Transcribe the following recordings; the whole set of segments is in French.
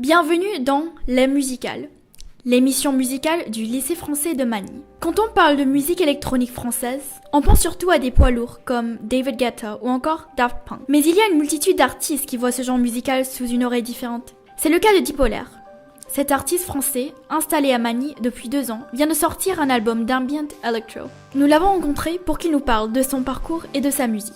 Bienvenue dans Les Musicales, l'émission musicale du lycée français de Magny. Quand on parle de musique électronique française, on pense surtout à des poids lourds comme David Guetta ou encore Daft Punk. Mais il y a une multitude d'artistes qui voient ce genre musical sous une oreille différente. C'est le cas de Dipolaire. Cet artiste français, installé à Magny depuis 2 ans, vient de sortir un album d'ambient electro. Nous l'avons rencontré pour qu'il nous parle de son parcours et de sa musique.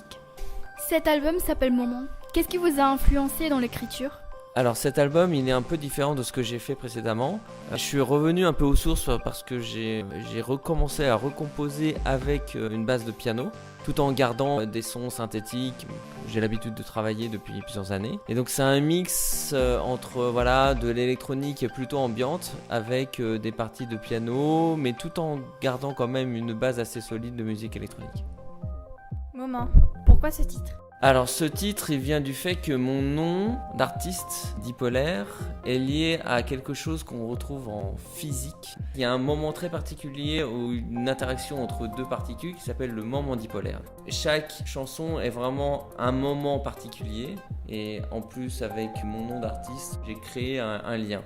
Cet album s'appelle Moment. Qu'est-ce qui vous a influencé dans l'écriture ? Alors cet album, il est un peu différent de ce que j'ai fait précédemment. Je suis revenu un peu aux sources parce que j'ai recommencé à recomposer avec une base de piano, tout en gardant des sons synthétiques. J'ai l'habitude de travailler depuis plusieurs années. Et donc c'est un mix entre de l'électronique plutôt ambiante avec des parties de piano, mais tout en gardant quand même une base assez solide de musique électronique. Moment. Pourquoi ce titre ? Alors ce titre, il vient du fait que mon nom d'artiste, Dipolaire, est lié à quelque chose qu'on retrouve en physique. Il y a un moment très particulier où une interaction entre 2 particules qui s'appelle le moment dipolaire. Chaque chanson est vraiment un moment particulier et en plus avec mon nom d'artiste, j'ai créé un lien.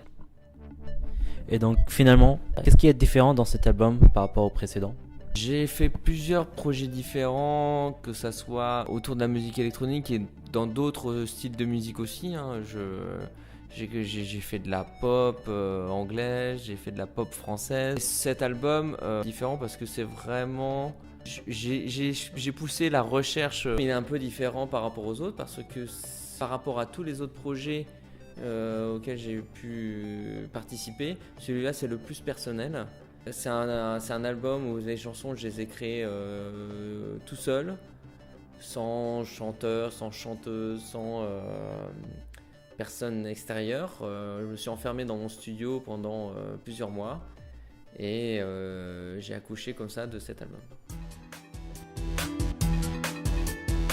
Et donc finalement, qu'est-ce qui est différent dans cet album par rapport au précédent ? J'ai fait plusieurs projets différents, que ça soit autour de la musique électronique et dans d'autres styles de musique aussi. J'ai fait de la pop anglaise, j'ai fait de la pop française. Cet album est différent parce que c'est vraiment... J'ai poussé la recherche. Il est un peu différent par rapport aux autres parce que par rapport à tous les autres projets auxquels j'ai pu participer, celui-là c'est le plus personnel. C'est un album où les chansons, je les ai créées tout seul, sans chanteur, sans chanteuse, sans personne extérieure. Je me suis enfermé dans mon studio pendant plusieurs mois et j'ai accouché comme ça de cet album.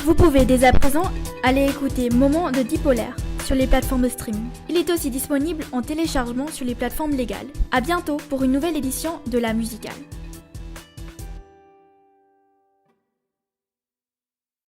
Vous pouvez dès à présent aller écouter Moment de Dipolaire sur les plateformes de streaming. Il est aussi disponible en téléchargement sur les plateformes légales. À bientôt pour une nouvelle édition de La Musicale.